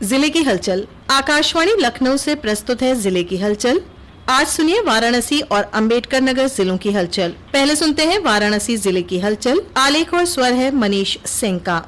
जिले की हलचल। आकाशवाणी लखनऊ से प्रस्तुत है जिले की हलचल। आज सुनिए वाराणसी और अंबेडकर नगर जिलों की हलचल। पहले सुनते हैं वाराणसी जिले की हलचल। आलेख और स्वर है मनीष सिंह का।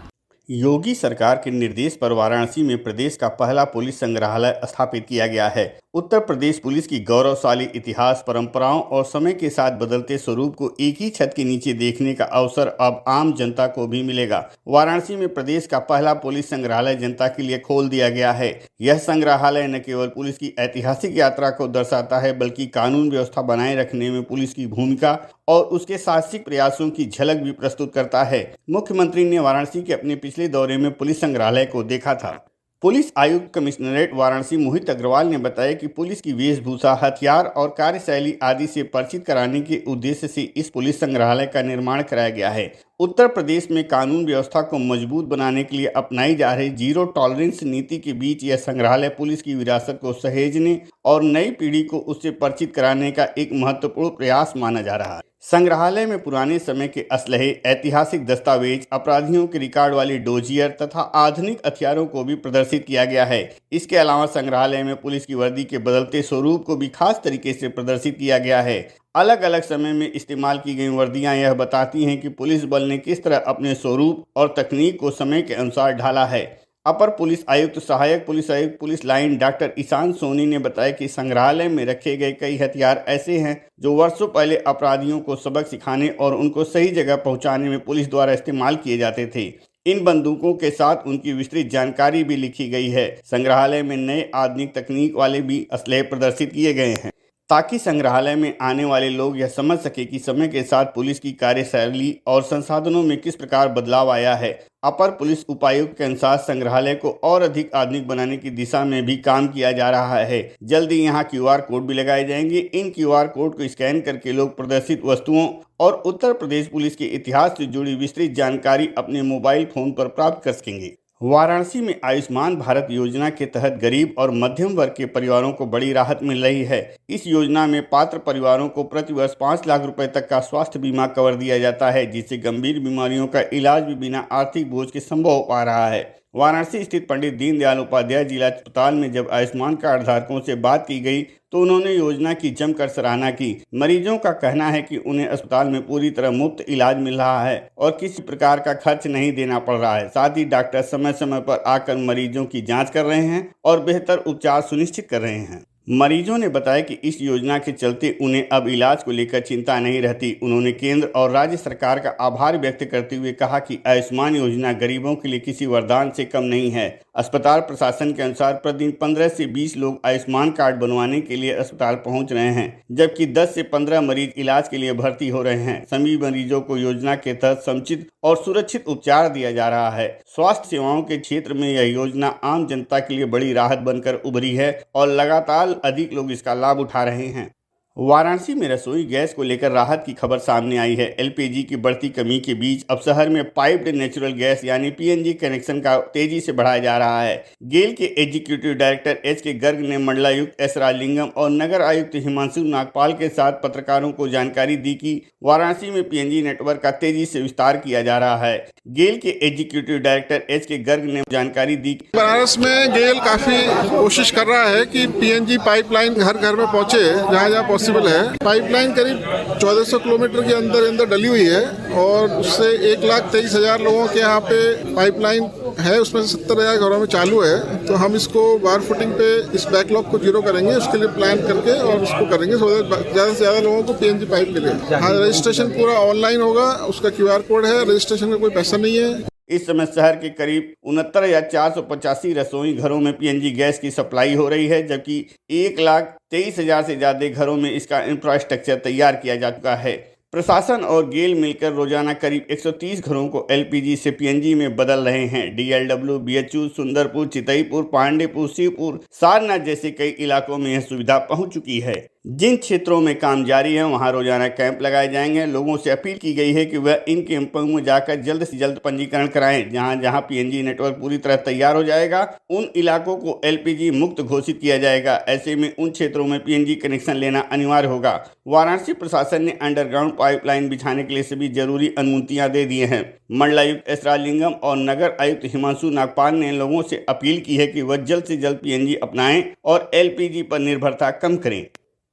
योगी सरकार के निर्देश पर वाराणसी में प्रदेश का पहला पुलिस संग्रहालय स्थापित किया गया है। उत्तर प्रदेश पुलिस की गौरवशाली इतिहास, परंपराओं और समय के साथ बदलते स्वरूप को एक ही छत के नीचे देखने का अवसर अब आम जनता को भी मिलेगा। वाराणसी में प्रदेश का पहला पुलिस संग्रहालय जनता के लिए खोल दिया गया है। यह संग्रहालय न केवल पुलिस की ऐतिहासिक यात्रा को दर्शाता है, बल्कि कानून व्यवस्था बनाए रखने में पुलिस की भूमिका और उसके साहसिक प्रयासों की झलक भी प्रस्तुत करता है। मुख्यमंत्री ने वाराणसी के अपने पिछले दौरे में पुलिस संग्रहालय को देखा था। पुलिस आयुक्त कमिश्नरेट वाराणसी मोहित अग्रवाल ने बताया कि पुलिस की वेशभूषा, हथियार और कार्यशैली आदि से परिचित कराने के उद्देश्य से इस पुलिस संग्रहालय का निर्माण कराया गया है। उत्तर प्रदेश में कानून व्यवस्था को मजबूत बनाने के लिए अपनाई जा रही जीरो टॉलरेंस नीति के बीच यह संग्रहालय पुलिस की विरासत को सहेजने और नई पीढ़ी को उससे परिचित कराने का एक महत्वपूर्ण प्रयास माना जा रहा है। संग्रहालय में पुराने समय के असलहे, ऐतिहासिक दस्तावेज, अपराधियों के रिकॉर्ड वाली डोजियर तथा आधुनिक हथियारों को भी प्रदर्शित किया गया है। इसके अलावा संग्रहालय में पुलिस की वर्दी के बदलते स्वरूप को भी खास तरीके से प्रदर्शित किया गया है। अलग अलग समय में इस्तेमाल की गई वर्दियां यह बताती हैं कि पुलिस बल ने किस तरह अपने स्वरूप और तकनीक को समय के अनुसार ढाला है। अपर पुलिस आयुक्त, सहायक पुलिस आयुक्त police line doctor Ishan Soni ने बताया कि संग्रहालय में रखे गए कई हथियार ऐसे हैं जो वर्षों पहले अपराधियों को सबक सिखाने और उनको सही जगह पहुंचाने में पुलिस द्वारा इस्तेमाल किए जाते थे। इन बंदूकों के साथ उनकी विस्तृत जानकारी भी लिखी गई है। संग्रहालय में नए आधुनिक तकनीक वाले भी असलहे प्रदर्शित किए गए हैं, ताकि संग्रहालय में आने वाले लोग यह समझ सके कि समय के साथ पुलिस की कार्यशैली और संसाधनों में किस प्रकार बदलाव आया है। अपर पुलिस उपायुक्त के अनुसार संग्रहालय को और अधिक आधुनिक बनाने की दिशा में भी काम किया जा रहा है। जल्द ही यहाँ QR कोड भी लगाए जाएंगे। इन QR कोड को स्कैन करके लोग प्रदर्शित वस्तुओं और उत्तर प्रदेश पुलिस के इतिहास से जुड़ी विस्तृत जानकारी अपने मोबाइल फोन पर प्राप्त कर सकेंगे। वाराणसी में आयुष्मान भारत योजना के तहत गरीब और मध्यम वर्ग के परिवारों को बड़ी राहत मिल रही है। इस योजना में पात्र परिवारों को प्रति वर्ष 5 लाख रुपए तक का स्वास्थ्य बीमा कवर दिया जाता है, जिससे गंभीर बीमारियों का इलाज भी बिना आर्थिक बोझ के संभव हो पा रहा है। वाराणसी स्थित पंडित दीनदयाल उपाध्याय जिला अस्पताल में जब आयुष्मान कार्ड धारकों से बात की गई तो उन्होंने योजना की जमकर सराहना की। मरीजों का कहना है कि उन्हें अस्पताल में पूरी तरह मुफ्त इलाज मिल रहा है और किसी प्रकार का खर्च नहीं देना पड़ रहा है। साथ ही डॉक्टर समय समय पर आकर मरीजों की जांच कर रहे हैं और बेहतर उपचार सुनिश्चित कर रहे हैं। मरीजों ने बताया कि इस योजना के चलते उन्हें अब इलाज को लेकर चिंता नहीं रहती। उन्होंने केंद्र और राज्य सरकार का आभार व्यक्त करते हुए कहा कि आयुष्मान योजना गरीबों के लिए किसी वरदान से कम नहीं है। अस्पताल प्रशासन के अनुसार प्रतिदिन 15 से 20 लोग आयुष्मान कार्ड बनवाने के लिए अस्पताल पहुंच रहे हैं, जबकि 10 से 15 मरीज इलाज के लिए भर्ती हो रहे हैं। सभी मरीजों को योजना के तहत समुचित और सुरक्षित उपचार दिया जा रहा है। स्वास्थ्य सेवाओं के क्षेत्र में यह योजना आम जनता के लिए बड़ी राहत बनकर उभरी है और लगातार अधिक लोग इसका लाभ उठा रहे हैं। वाराणसी में रसोई गैस को लेकर राहत की खबर सामने आई है। LPG की बढ़ती कमी के बीच अब शहर में पाइप्ड नेचुरल गैस यानी PNG कनेक्शन का तेजी से बढ़ाया जा रहा है। गेल के एग्जीक्यूटिव डायरेक्टर HK गर्ग ने मंडलायुक्त S राजलिंगम और नगर आयुक्त हिमांशु नागपाल के साथ पत्रकारों को जानकारी दी कि वाराणसी में PNG नेटवर्क का तेजी से विस्तार किया जा रहा है। गेल के एग्जीक्यूटिव डायरेक्टर HK गर्ग ने जानकारी दी कि बनारस में गेल काफी कोशिश कर रहा है कि PNG पाइपलाइन घर घर में पहुंचे, जहाँ जहाँ पॉसिबल है। पाइपलाइन करीब 1400 किलोमीटर के अंदर डली हुई है और उससे 1,23,000 लोगों के यहाँ पे पाइपलाइन है, उसमें से 70,000 घरों में चालू है। तो हम इसको बार फुटिंग पे इस बैकलॉग को जीरो करेंगे, उसके लिए प्लान करके और उसको करेंगे ज़्यादा से ज़्यादा लोगों को PNG पाइप मिले। हाँ, रजिस्ट्रेशन पूरा ऑनलाइन होगा, उसका QR कोड है, रजिस्ट्रेशन का कोई पैसा नहीं है। इस समय शहर के करीब 69,485 रसोई घरों में PNG गैस की सप्लाई हो रही है, जबकि 1,23,000 से ज्यादा घरों में इसका इंफ्रास्ट्रक्चर तैयार किया जा चुका है। प्रशासन और गेल मिलकर रोजाना करीब 130 घरों को LPG से PNG में बदल रहे हैं। DLW, BHU, सुंदरपुर, चितईपुर, पांडेपुर, शिवपुर, सारनाथ जैसे कई इलाकों में यह सुविधा पहुंच चुकी है। जिन क्षेत्रों में काम जारी है वहां रोजाना कैंप लगाए जाएंगे। लोगों से अपील की गई है कि वह इन कैंपों में जाकर जल्द से जल्द पंजीकरण कराएं। जहां जहां पीएनजी नेटवर्क पूरी तरह तैयार हो जाएगा उन इलाकों को एलपीजी मुक्त घोषित किया जाएगा। ऐसे में उन क्षेत्रों में पीएनजी कनेक्शन लेना अनिवार्य होगा। वाराणसी प्रशासन ने अंडरग्राउंड पाइपलाइन बिछाने के लिए सभी जरूरी अनुमतियां दे दी हैं। मंडलायुक्त एस राजलिंगम और नगर आयुक्त हिमांशु नागपाल ने लोगों से अपील की है कि वह जल्द से जल्द पीएनजी अपनाएं और एलपीजी पर निर्भरता कम करें।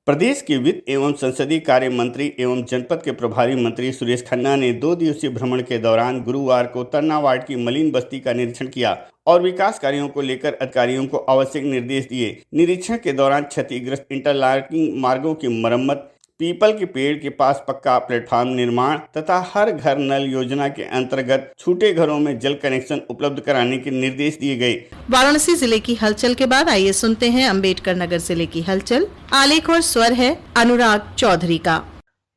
प्रदेश के वित्त एवं संसदीय कार्य मंत्री एवं जनपद के प्रभारी मंत्री सुरेश खन्ना ने 2 दिवसीय भ्रमण के दौरान गुरुवार को तरना वार्ड की मलिन बस्ती का निरीक्षण किया और विकास कार्यों को लेकर अधिकारियों को आवश्यक निर्देश दिए। निरीक्षण के दौरान क्षतिग्रस्त इंटरलॉकिंग मार्गों की मरम्मत, पीपल के पेड़ के पास पक्का प्लेटफार्म निर्माण तथा हर घर नल योजना के अंतर्गत छूटे घरों में जल कनेक्शन उपलब्ध कराने के निर्देश दिए गए। वाराणसी जिले की हलचल के बाद आइए सुनते हैं अम्बेडकर नगर जिले की हलचल। आलेख और स्वर है अनुराग चौधरी का।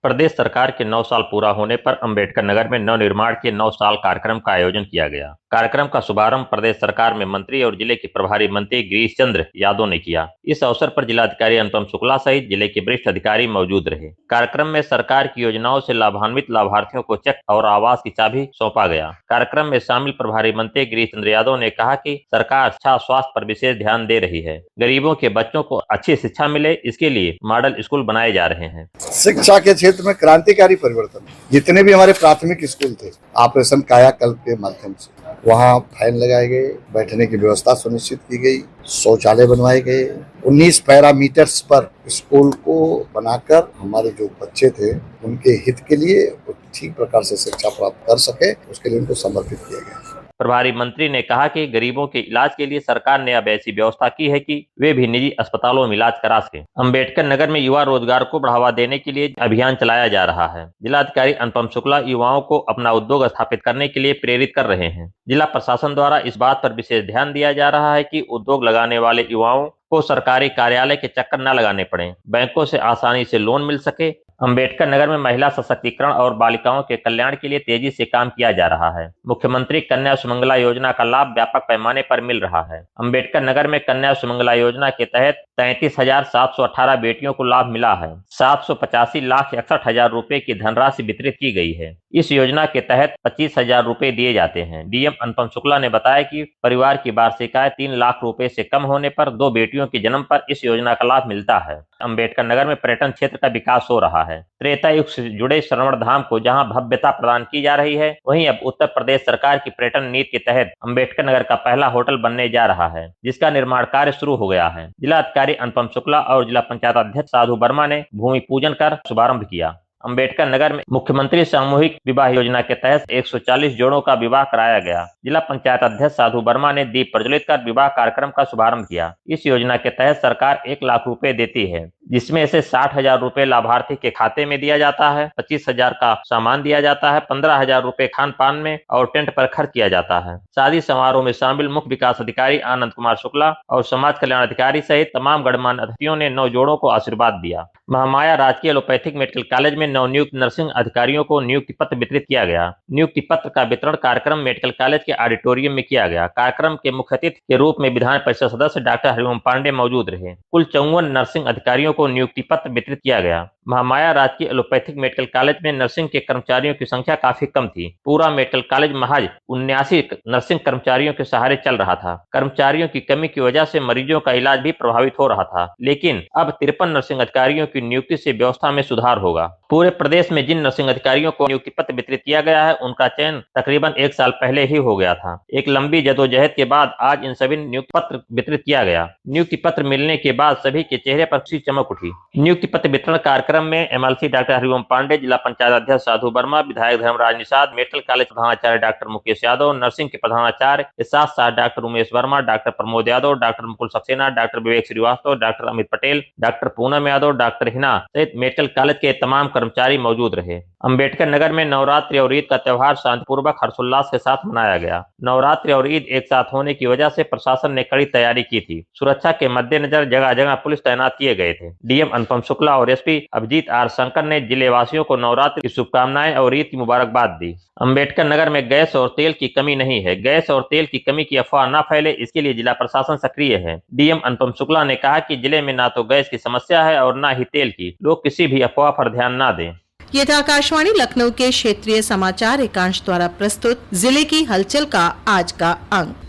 प्रदेश सरकार के 9 साल पूरा होने पर अम्बेडकर नगर में नवनिर्माण के 9 साल कार्यक्रम का आयोजन किया गया। कार्यक्रम का शुभारंभ प्रदेश सरकार में मंत्री और जिले के प्रभारी मंत्री गिरीश चंद्र यादव ने किया। इस अवसर पर जिलाधिकारी अनुपम शुक्ला सहित जिले के वरिष्ठ अधिकारी मौजूद रहे। कार्यक्रम में सरकार की योजनाओं से लाभान्वित लाभार्थियों को चेक और आवास की चाबी सौंपा गया। कार्यक्रम में शामिल प्रभारी मंत्री गिरीश चंद्र यादव ने कहा कि सरकार अच्छा स्वास्थ्य पर विशेष ध्यान दे रही है। गरीबों के बच्चों को अच्छी शिक्षा मिले, इसके लिए मॉडल स्कूल बनाए जा रहे हैं। शिक्षा के क्षेत्र में क्रांतिकारी परिवर्तन, जितने भी हमारे प्राथमिक स्कूल थे, ऑपरेशन कायाकल्प के माध्यम से वहाँ फैन लगाए गए, बैठने की व्यवस्था सुनिश्चित की गई, शौचालय बनवाए गए। 19 पैरामीटर्स पर स्कूल को बनाकर हमारे जो बच्चे थे उनके हित के लिए ठीक प्रकार से शिक्षा प्राप्त कर सके, उसके लिए उनको समर्पित किया गया। प्रभारी मंत्री ने कहा कि गरीबों के इलाज के लिए सरकार ने अब ऐसी व्यवस्था की है कि वे भी निजी अस्पतालों में इलाज करा सकें। अम्बेडकर नगर में युवा रोजगार को बढ़ावा देने के लिए अभियान चलाया जा रहा है। जिलाधिकारी अनुपम शुक्ला युवाओं को अपना उद्योग स्थापित करने के लिए प्रेरित कर रहे हैं। जिला प्रशासन द्वारा इस बात पर विशेष ध्यान दिया जा रहा है कि उद्योग लगाने वाले युवाओं को सरकारी कार्यालय के चक्कर न लगाने पड़े, बैंकों से आसानी से लोन मिल सके। अम्बेडकर नगर में महिला सशक्तिकरण और बालिकाओं के कल्याण के लिए तेजी से काम किया जा रहा है। मुख्यमंत्री कन्या सुमंगला योजना का लाभ व्यापक पैमाने पर मिल रहा है। अम्बेडकर नगर में कन्या सुमंगला योजना के तहत 33,718 बेटियों को लाभ मिला है। 785,61,000 रुपए की धनराशि वितरित की गई है। इस योजना के तहत 25,000 रुपए दिए जाते हैं। डीएम अनुपम शुक्ला ने बताया कि परिवार की वार्षिक आय 3 लाख रुपए से कम होने पर 2 बेटियों के जन्म पर इस योजना का लाभ मिलता है। अम्बेडकर नगर में पर्यटन क्षेत्र का विकास हो रहा है। त्रेता युग से जुड़े श्रवण धाम को जहां भव्यता प्रदान की जा रही है, वहीं अब उत्तर प्रदेश सरकार की पर्यटन नीति के तहत अम्बेडकर नगर का पहला होटल बनने जा रहा है, जिसका निर्माण कार्य शुरू हो गया है। जिलाधिकारी अनुपम शुक्ला और जिला पंचायत अध्यक्ष साधु वर्मा ने भूमि पूजन कर शुभारंभ किया। अम्बेडकर नगर में मुख्यमंत्री सामूहिक विवाह योजना के तहत 140 जोड़ों का विवाह कराया गया। जिला पंचायत अध्यक्ष साधु वर्मा ने दीप प्रज्वलित कर विवाह कार्यक्रम का शुभारंभ किया। इस योजना के तहत सरकार 1 लाख रुपए देती है, जिसमें से 60,000 रुपए लाभार्थी के खाते में दिया जाता है, 25,000 का सामान दिया जाता है, 15,000 रुपए खान पान में और टेंट पर खर्च किया जाता है। शादी समारोह में शामिल मुख्य विकास अधिकारी आनंद कुमार शुक्ला और समाज कल्याण अधिकारी सहित तमाम गणमान्य अतिथियों ने 9 जोड़ों को आशीर्वाद दिया। महामाया राजकीय एलोपैथिक मेडिकल कॉलेज में नवनियुक्त नर्सिंग अधिकारियों को नियुक्ति पत्र वितरित किया गया। नियुक्ति पत्र का वितरण कार्यक्रम मेडिकल कॉलेज के ऑडिटोरियम में किया गया। कार्यक्रम के मुख्य अतिथि के रूप में विधान परिषद सदस्य डॉक्टर हरिओम पांडे मौजूद रहे। कुल 54 नर्सिंग अधिकारियों को नियुक्ति पत्र वितरित किया गया। महामाया राजकीय एलोपैथिक मेडिकल कॉलेज में नर्सिंग के कर्मचारियों की संख्या काफी कम थी। पूरा मेडिकल कॉलेज महज 79 नर्सिंग कर्मचारियों के सहारे चल रहा था। कर्मचारियों की कमी की वजह से मरीजों का इलाज भी प्रभावित हो रहा था, लेकिन अब 53 नर्सिंग अधिकारियों की नियुक्ति से व्यवस्था में सुधार होगा। पूरे प्रदेश में जिन नर्सिंग अधिकारियों को नियुक्ति पत्र वितरित किया गया है, उनका चयन तकरीबन 1 साल पहले ही हो गया था। एक लंबी जदोजहद के बाद आज इन सभी नियुक्ति पत्र वितरित किया गया। नियुक्ति पत्र मिलने के बाद सभी के चेहरे पर खुशी चमक उठी। नियुक्ति पत्र वितरण कार्यक्रम में एमएलसी डॉक्टर हरिओम पांडे, जिला पंचायत अध्यक्ष साधु वर्मा, विधायक धर्मराज निषाद, मेडिकल कॉलेज प्रधानाचार्य डॉक्टर मुकेश यादव, नर्सिंग के प्रधानाचार्य के साथ साथ doctor Umesh Verma, doctor Pramod Yadav, doctor Mukul Saxena, doctor Vivek Srivastava, doctor Amit Patel, doctor Poonam Yadav, doctor Hina सहित मेडिकल कॉलेज के तमाम कर्मचारी मौजूद रहे। अम्बेडकर नगर में नवरात्रि और ईद का त्योहार शांतिपूर्वक हर्षोल्लास के साथ मनाया गया। नवरात्रि और ईद एक साथ होने की वजह से प्रशासन ने कड़ी तैयारी की थी। सुरक्षा के मद्देनजर जगह जगह पुलिस तैनात किए गए थे। डीएम अनुपम शुक्ला और एसपी अभिजीत अभिजीत आर शंकर ने जिले वासियों को नवरात्र की शुभकामनाएं और ईद की मुबारकबाद दी। अम्बेडकर नगर में गैस और तेल की कमी नहीं है। गैस और तेल की कमी की अफवाह न फैले, इसके लिए जिला प्रशासन सक्रिय है। डीएम अनुपम शुक्ला ने कहा कि जिले में न तो गैस की समस्या है और न ही तेल की। लोग किसी भी अफवाह पर ध्यान न दें। ये था आकाशवाणी लखनऊ के क्षेत्रीय समाचार एकांश द्वारा प्रस्तुत जिले की हलचल का आज का अंक।